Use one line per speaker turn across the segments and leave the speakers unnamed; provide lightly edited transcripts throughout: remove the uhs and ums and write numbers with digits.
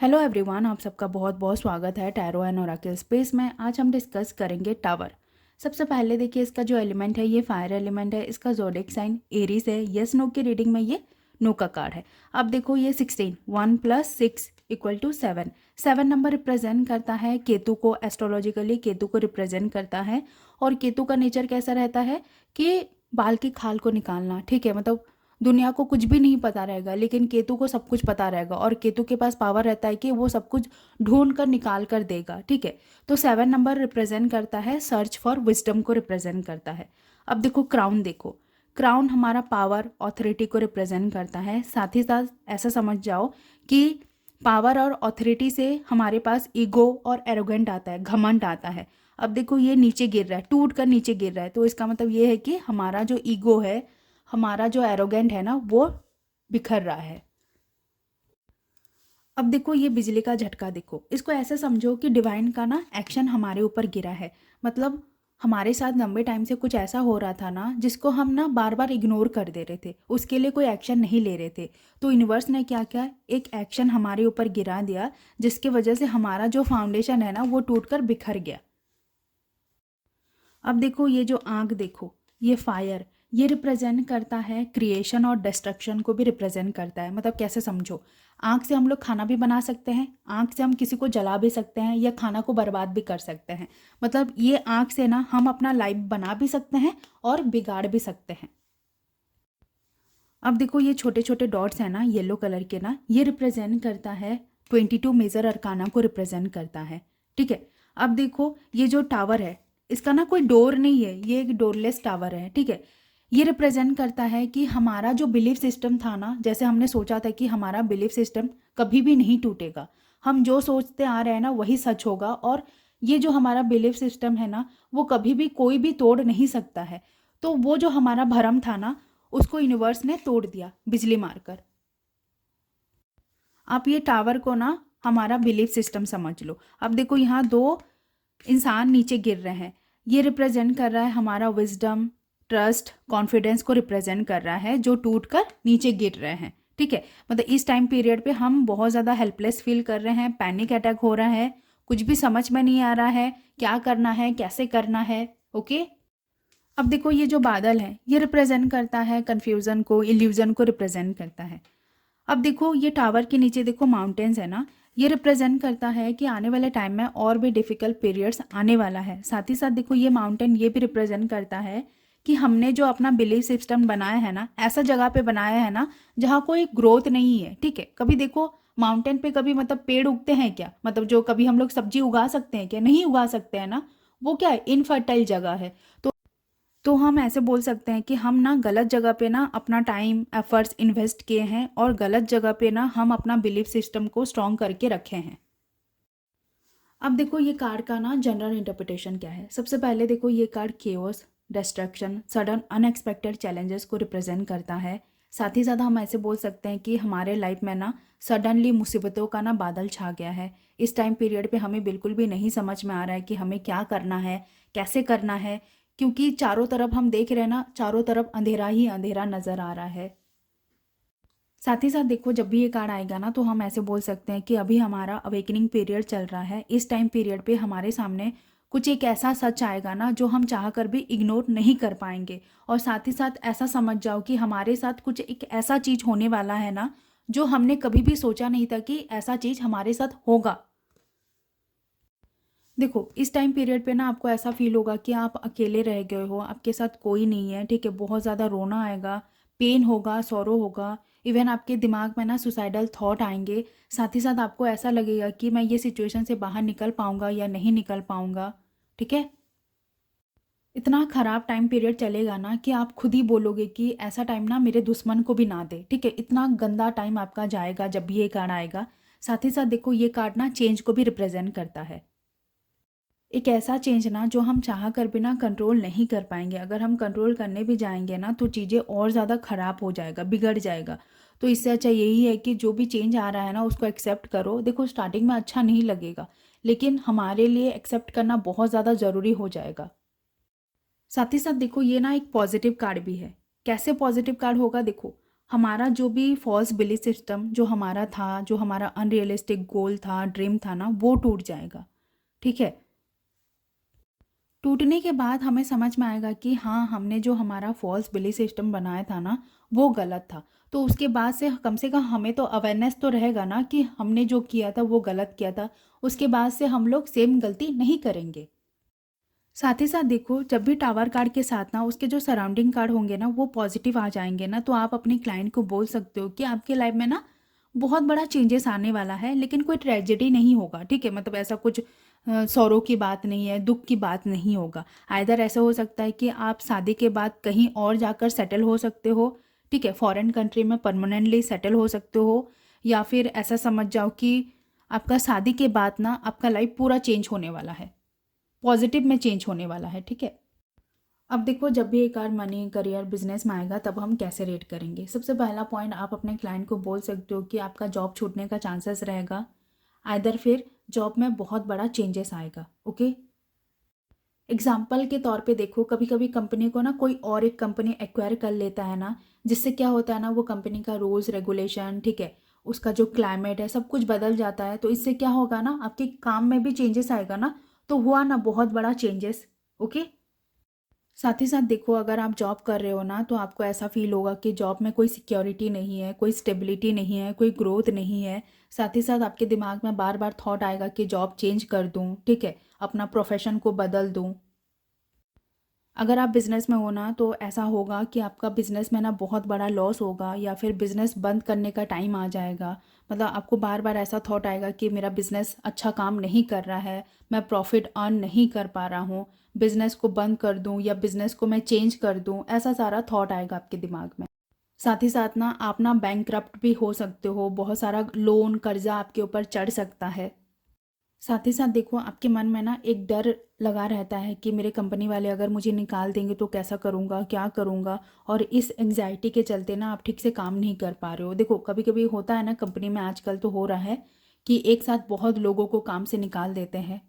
Hello everyone, आप सबका बहुत बहुत स्वागत है टैरो एंड ओरेकल स्पेस में। आज हम डिस्कस करेंगे टावर। सबसे पहले देखिए, इसका जो एलिमेंट है ये फायर एलिमेंट है। इसका ज़ोडिएक साइन एरीज है। यस नो की रीडिंग में ये नो का कार्ड है। अब देखो ये 16 1 + 6 = 7। 7 नंबर रिप्रेजेंट करता है केतु को। एस्ट्रोलॉजिकली केतु को रिप्रेजेंट करता है। और केतु का नेचर कैसा रहता है कि बाल की खाल को निकालना। ठीक है, मतलब दुनिया को कुछ भी नहीं पता रहेगा, लेकिन केतु को सब कुछ पता रहेगा। और केतु के पास पावर रहता है कि वो सब कुछ ढूंढ कर निकाल कर देगा। ठीक है, तो 7 नंबर रिप्रेजेंट करता है सर्च फॉर विजडम को रिप्रेजेंट करता है। अब देखो क्राउन, देखो क्राउन हमारा पावर ऑथोरिटी को रिप्रेजेंट करता है। साथ ही साथ ऐसा समझ जाओ कि पावर और ऑथोरिटी से हमारे पास ईगो और एरोगेंट आता है, घमंड आता है। अब देखो ये नीचे गिर रहा है, टूट कर नीचे गिर रहा है, तो इसका मतलब ये है कि हमारा जो ईगो है, हमारा जो एरोगेंट है ना, वो बिखर रहा है। अब देखो ये बिजली का झटका, देखो इसको ऐसे समझो कि डिवाइन का ना एक्शन हमारे ऊपर गिरा है। मतलब हमारे साथ लंबे टाइम से कुछ ऐसा हो रहा था ना, जिसको हम ना बार बार इग्नोर कर दे रहे थे, उसके लिए कोई एक्शन नहीं ले रहे थे। तो यूनिवर्स ने क्या किया, एक एक्शन हमारे ऊपर गिरा दिया, जिसकी वजह से हमारा जो फाउंडेशन है ना वो टूटकर बिखर गया। अब देखो ये जो आग, देखो ये फायर, ये रिप्रेजेंट करता है क्रिएशन और डिस्ट्रक्शन को भी रिप्रेजेंट करता है। मतलब कैसे समझो, आग से हम लोग खाना भी बना सकते हैं, आग से हम किसी को जला भी सकते हैं या खाना को बर्बाद भी कर सकते हैं। मतलब ये आग से ना हम अपना लाइफ बना भी सकते हैं और बिगाड़ भी सकते हैं। अब देखो ये छोटे छोटे डॉट्स हैं ना येलो कलर के ना, ये रिप्रेजेंट करता है 22 मेजर अरकाना को रिप्रेजेंट करता है। ठीक है, अब देखो ये जो टावर है, इसका ना कोई डोर नहीं है, ये एक डोरलेस टावर है। ठीक है, ये रिप्रेजेंट करता है कि हमारा जो बिलीफ सिस्टम था ना, जैसे हमने सोचा था कि हमारा बिलीफ सिस्टम कभी भी नहीं टूटेगा, हम जो सोचते आ रहे हैं ना वही सच होगा। और ये जो हमारा बिलीफ सिस्टम है ना, वो कभी भी कोई भी तोड़ नहीं सकता है। तो वो जो हमारा भरम था ना, उसको यूनिवर्स ने तोड़ दिया बिजली मारकर। आप ये टावर को ना हमारा बिलीफ सिस्टम समझ लो। अब देखो यहाँ दो इंसान नीचे गिर रहे हैं, ये रिप्रेजेंट कर रहा है हमारा विजडम, ट्रस्ट, कॉन्फिडेंस को रिप्रेजेंट कर रहा है, जो टूट कर नीचे गिर रहे हैं। ठीक है, मतलब इस टाइम पीरियड पे हम बहुत ज़्यादा हेल्पलेस फील कर रहे हैं, पैनिक अटैक हो रहा है, कुछ भी समझ में नहीं आ रहा है क्या करना है, कैसे करना है। ओके, अब देखो ये जो बादल है, ये रिप्रेजेंट करता है कन्फ्यूज़न को, इल्यूजन को रिप्रेजेंट करता है। अब देखो ये टावर के नीचे देखो माउंटेन्स है ना, ये रिप्रेजेंट करता है कि आने वाले टाइम में और भी डिफ़िकल्ट पीरियड्स आने वाला है। साथ ही साथ देखो ये माउंटेन ये भी रिप्रेजेंट करता है कि हमने जो अपना बिलीफ सिस्टम बनाया है ना, ऐसा जगह पे बनाया है ना जहाँ कोई ग्रोथ नहीं है। ठीक है, कभी देखो माउंटेन पे कभी मतलब पेड़ उगते हैं क्या, मतलब जो कभी हम लोग सब्जी उगा सकते हैं क्या, नहीं उगा सकते हैं ना, वो क्या है, इनफर्टाइल जगह है। तो हम ऐसे बोल सकते हैं कि हम ना गलत जगह पे ना अपना टाइम एफर्ट्स इन्वेस्ट किए हैं, और गलत जगह पे ना हम अपना बिलीफ सिस्टम को स्ट्रॉन्ग करके रखे हैं। अब देखो ये कार्ड का ना जनरल इंटरप्रिटेशन क्या है। सबसे पहले देखो ये card chaos, destruction, sudden unexpected challenges को रिप्रेजेंट करता है। साथ ही साथ हम ऐसे बोल सकते हैं कि हमारे लाइफ में ना सडनली मुसीबतों का ना बादल छा गया है। इस टाइम पीरियड पे हमें बिल्कुल भी नहीं समझ में आ रहा है कि हमें क्या करना है, कैसे करना है, क्योंकि चारों तरफ हम देख रहे हैं ना, चारों तरफ अंधेरा ही अंधेरा नज़र आ रहा है। साथ ही साथ देखो जब भी ये कार्ड आएगा ना, तो हम ऐसे बोल सकते हैं कि अभी हमारा अवेकनिंग पीरियड चल रहा है। इस टाइम पीरियड पे हमारे सामने कुछ एक ऐसा सच आएगा ना जो हम चाह कर भी इग्नोर नहीं कर पाएंगे। और साथ ही साथ ऐसा समझ जाओ कि हमारे साथ कुछ एक ऐसा चीज़ होने वाला है ना, जो हमने कभी भी सोचा नहीं था कि ऐसा चीज़ हमारे साथ होगा। देखो इस टाइम पीरियड पे ना आपको ऐसा फील होगा कि आप अकेले रह गए हो, आपके साथ कोई नहीं है। ठीक है, बहुत ज़्यादा रोना आएगा, पेन होगा, सॉरो होगा, इवन आपके दिमाग में ना सुसाइडल थॉट आएंगे। साथ ही साथ आपको ऐसा लगेगा कि मैं ये सिचुएशन से बाहर निकल पाऊंगा या नहीं निकल पाऊंगा। ठीक है, इतना ख़राब टाइम पीरियड चलेगा ना कि आप खुद ही बोलोगे कि ऐसा टाइम ना मेरे दुश्मन को भी ना दे। ठीक है, इतना गंदा टाइम आपका जाएगा जब भी ये कार्ड आएगा। साथ ही साथ देखो ये कार्ड ना चेंज को भी रिप्रेजेंट करता है। एक ऐसा चेंज ना जो हम चाह कर भी ना कंट्रोल नहीं कर पाएंगे। अगर हम कंट्रोल करने भी जाएंगे ना तो चीज़ें और ज़्यादा ख़राब हो जाएगा, बिगड़ जाएगा। तो इससे अच्छा यही है कि जो भी चेंज आ रहा है ना उसको एक्सेप्ट करो। देखो स्टार्टिंग में अच्छा नहीं लगेगा, लेकिन हमारे लिए एक्सेप्ट करना बहुत ज़्यादा ज़रूरी हो जाएगा। साथ ही साथ देखो ये ना एक पॉजिटिव कार्ड भी है। कैसे पॉजिटिव कार्ड होगा, देखो हमारा जो भी फॉल्स बिलीफ सिस्टम जो हमारा था, जो हमारा अनरियलिस्टिक गोल था, ड्रीम था ना, वो टूट जाएगा। ठीक है। टूटने के बाद हमें समझ में आएगा कि हाँ, हमने जो हमारा फॉल्स बिलीफ सिस्टम बनाया था ना, वो गलत था। तो उसके बाद से कम हमें तो अवेयरनेस तो रहेगा ना कि हमने जो किया था वो गलत किया था। उसके बाद से हम लोग सेम गलती नहीं करेंगे। साथ ही साथ देखो, जब भी टावर कार्ड के साथ ना उसके जो सराउंडिंग कार्ड होंगे ना वो पॉजिटिव आ जाएंगे ना, तो आप अपने क्लाइंट को बोल सकते हो कि आपके लाइफ में ना बहुत बड़ा चेंजेस आने वाला है, लेकिन कोई ट्रेजेडी नहीं होगा। ठीक है, मतलब ऐसा कुछ सौरों की बात नहीं है, दुख की बात नहीं होगा। आइदर ऐसा हो सकता है कि आप शादी के बाद कहीं और जाकर सेटल हो सकते हो। ठीक है, फॉरेन कंट्री में परमानेंटली सेटल हो सकते हो, या फिर ऐसा समझ जाओ कि आपका शादी के बाद ना आपका लाइफ पूरा चेंज होने वाला है, पॉजिटिव में चेंज होने वाला है। ठीक है। अब देखो, जब भी एक कार्ड मनी, करियर, बिजनेस में आएगा तब हम कैसे रेट करेंगे। सबसे पहला पॉइंट, आप अपने क्लाइंट को बोल सकते हो कि आपका जॉब छूटने का चांसेस रहेगा, आइदर फिर जॉब में बहुत बड़ा चेंजेस आएगा। ओके। एग्जाम्पल के तौर पे देखो, कभी कभी कंपनी को ना कोई और एक कंपनी एक्वायर कर लेता है ना, जिससे क्या होता है ना, वो कंपनी का रूल्स रेगुलेशन, ठीक है, उसका जो क्लाइमेट है, सब कुछ बदल जाता है। तो इससे क्या होगा ना, आपके काम में भी चेंजेस आएगा ना, तो हुआ ना बहुत बड़ा चेंजेस। ओके। साथ ही साथ देखो, अगर आप जॉब कर रहे हो ना, तो आपको ऐसा फील होगा कि जॉब में कोई सिक्योरिटी नहीं है, कोई स्टेबिलिटी नहीं है, कोई ग्रोथ नहीं है। साथ ही साथ आपके दिमाग में बार बार थॉट आएगा कि जॉब चेंज कर दूं, ठीक है, अपना प्रोफेशन को बदल दूं। अगर आप बिज़नेस में हो ना, तो ऐसा होगा कि आपका बिज़नेस में ना बहुत बड़ा लॉस होगा, या फिर बिज़नेस बंद करने का टाइम आ जाएगा। मतलब आपको बार बार ऐसा थॉट आएगा कि मेरा बिज़नेस अच्छा काम नहीं कर रहा है, मैं प्रॉफिट अर्न नहीं कर पा रहा हूँ, बिज़नेस को बंद कर दूँ या बिज़नेस को मैं चेंज कर दूँ, ऐसा सारा थॉट आएगा आपके दिमाग में। साथ ही साथ ना आप ना बैंकक्रप्ट भी हो सकते हो, बहुत सारा लोन कर्जा आपके ऊपर चढ़ सकता है। साथ ही साथ देखो, आपके मन में ना एक डर लगा रहता है कि मेरे कंपनी वाले अगर मुझे निकाल देंगे तो कैसा करूँगा, क्या करूँगा। और इस एंग्जाइटी के चलते ना आप ठीक से काम नहीं कर पा रहे हो। देखो, कभी कभी होता है ना, कंपनी में आजकल तो हो रहा है कि एक साथ बहुत लोगों को काम से निकाल देते हैं।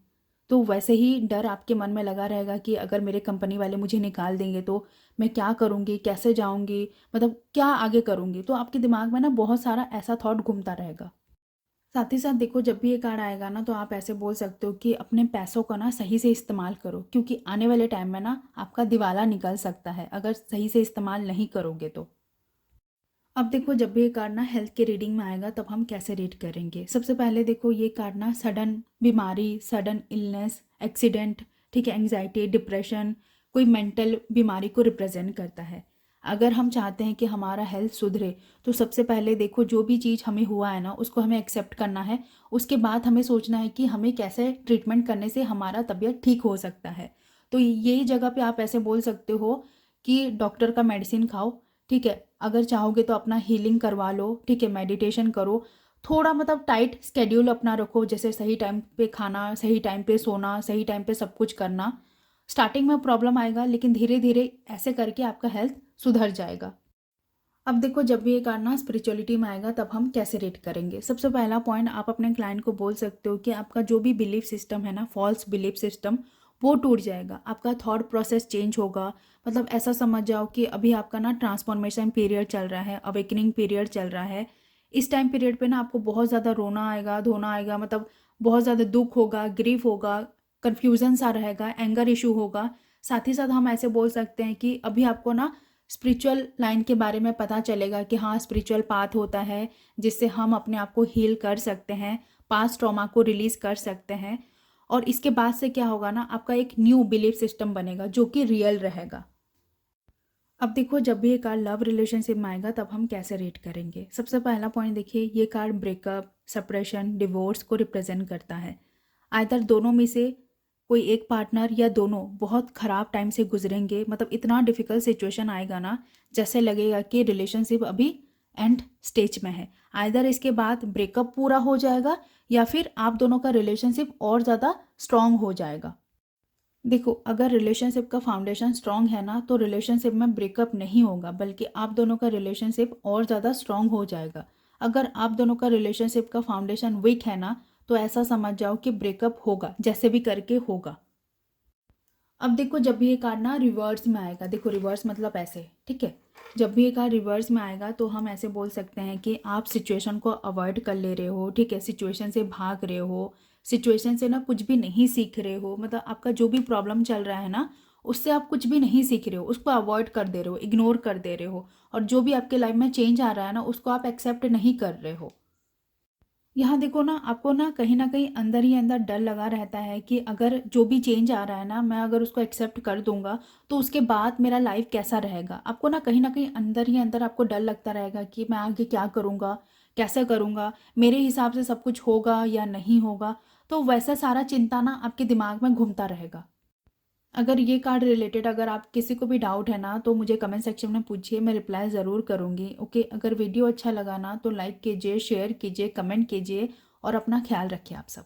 तो वैसे ही डर आपके मन में लगा रहेगा कि अगर मेरे कंपनी वाले मुझे निकाल देंगे तो मैं क्या करूँगी, कैसे जाऊँगी, मतलब क्या आगे करूँगी। तो आपके दिमाग में ना बहुत सारा ऐसा थॉट घूमता रहेगा। साथ ही साथ देखो, जब भी ये कार्ड आएगा ना, तो आप ऐसे बोल सकते हो कि अपने पैसों का ना सही से इस्तेमाल करो, क्योंकि आने वाले टाइम में ना आपका दिवाला निकल सकता है अगर सही से इस्तेमाल नहीं करोगे तो। अब देखो, जब भी ये कार्ड ना हेल्थ के रीडिंग में आएगा तब हम कैसे रीड करेंगे। सबसे पहले देखो, ये कार्ड ना सडन बीमारी, सडन इलनेस, एक्सीडेंट, ठीक है, एंग्जाइटी, डिप्रेशन, कोई मेंटल बीमारी को रिप्रेजेंट करता है। अगर हम चाहते हैं कि हमारा हेल्थ सुधरे, तो सबसे पहले देखो, जो भी चीज़ हमें हुआ है ना उसको हमें एक्सेप्ट करना है। उसके बाद हमें सोचना है कि हमें कैसे ट्रीटमेंट करने से हमारा तबीयत ठीक हो सकता है। तो यही जगह पे आप ऐसे बोल सकते हो कि डॉक्टर का मेडिसिन खाओ, ठीक है, अगर चाहोगे तो अपना हीलिंग करवा लो, ठीक है, मेडिटेशन करो, थोड़ा मतलब टाइट स्केड्यूल अपना रखो, जैसे सही टाइम पे खाना, सही टाइम पे सोना, सही टाइम पे सब कुछ करना। स्टार्टिंग में प्रॉब्लम आएगा, लेकिन धीरे धीरे ऐसे करके आपका हेल्थ सुधर जाएगा। अब देखो, जब भी ये करना स्पिरिचुअलिटी में आएगा तब हम कैसे रेट करेंगे। सबसे पहला पॉइंट, आप अपने क्लाइंट को बोल सकते हो कि आपका जो भी बिलीफ सिस्टम है ना, फॉल्स बिलीफ सिस्टम, वो टूट जाएगा, आपका थॉट प्रोसेस चेंज होगा। मतलब ऐसा समझ जाओ कि अभी आपका ना ट्रांसफॉर्मेशन पीरियड चल रहा है, अवेकनिंग पीरियड चल रहा है। इस टाइम पीरियड पे ना आपको बहुत ज़्यादा रोना आएगा, धोना आएगा, मतलब बहुत ज़्यादा दुख होगा, ग्रीफ होगा, कन्फ्यूज़न सा रहेगा, एंगर इशू होगा। साथ ही साथ हम ऐसे बोल सकते हैं कि अभी आपको ना स्पिरिचुअल लाइन के बारे में पता चलेगा कि हाँ, स्पिरिचुअल पाथ होता है जिससे हम अपने आप को हील कर सकते हैं, पास्ट ट्रॉमा को रिलीज कर सकते हैं। और इसके बाद से क्या होगा ना, आपका एक न्यू बिलीफ सिस्टम बनेगा जो कि रियल रहेगा। अब देखो, जब भी ये कार्ड लव रिलेशनशिप में आएगा तब हम कैसे रेट करेंगे। सबसे पहला पॉइंट देखिए, ये कार्ड ब्रेकअप, सेपरेशन, डिवोर्स को रिप्रेजेंट करता है। आइदर दोनों में से कोई एक पार्टनर या दोनों बहुत ख़राब टाइम से गुजरेंगे, मतलब इतना डिफ़िकल्ट सिचुएशन आएगा ना, जैसे लगेगा कि रिलेशनशिप अभी एंड स्टेज में है। आइदर इसके बाद ब्रेकअप पूरा हो जाएगा, या फिर आप दोनों का रिलेशनशिप और ज़्यादा स्ट्रांग हो जाएगा। देखो, अगर रिलेशनशिप का फाउंडेशन स्ट्रांग है ना, तो रिलेशनशिप में ब्रेकअप नहीं होगा, बल्कि आप दोनों का रिलेशनशिप और ज़्यादा स्ट्रांग हो जाएगा। अगर आप दोनों का रिलेशनशिप का फाउंडेशन वीक है ना, तो ऐसा समझ जाओ कि ब्रेकअप होगा, जैसे भी करके होगा। अब देखो, जब भी ये कार्ड ना रिवर्स में आएगा, देखो रिवर्स मतलब ऐसे, ठीक है, जब भी ये कार्ड रिवर्स में आएगा तो हम ऐसे बोल सकते हैं कि आप सिचुएशन को अवॉइड कर ले रहे हो, ठीक है, सिचुएशन से भाग रहे हो, सिचुएशन से ना कुछ भी नहीं सीख रहे हो, मतलब आपका जो भी प्रॉब्लम चल रहा है ना उससे आप कुछ भी नहीं सीख रहे हो, उसको अवॉइड कर दे रहे हो, इग्नोर कर दे रहे हो, और जो भी आपके लाइफ में चेंज आ रहा है ना उसको आप एक्सेप्ट नहीं कर रहे हो। यहाँ देखो ना, आपको ना कहीं अंदर ही अंदर डर लगा रहता है कि अगर जो भी चेंज आ रहा है ना, मैं अगर उसको एक्सेप्ट कर दूंगा तो उसके बाद मेरा लाइफ कैसा रहेगा। आपको ना कहीं अंदर ही अंदर आपको डर लगता रहेगा कि मैं आगे क्या करूँगा, कैसे करूँगा, मेरे हिसाब से सब कुछ होगा या नहीं होगा। तो वैसा सारा चिंता ना आपके दिमाग में घूमता रहेगा। अगर ये कार्ड रिलेटेड अगर आप किसी को भी डाउट है ना तो मुझे कमेंट सेक्शन में पूछिए, मैं रिप्लाई ज़रूर करूँगी। ओके, अगर वीडियो अच्छा लगा ना तो लाइक कीजिए, शेयर कीजिए, कमेंट कीजिए और अपना ख्याल रखिए आप सब।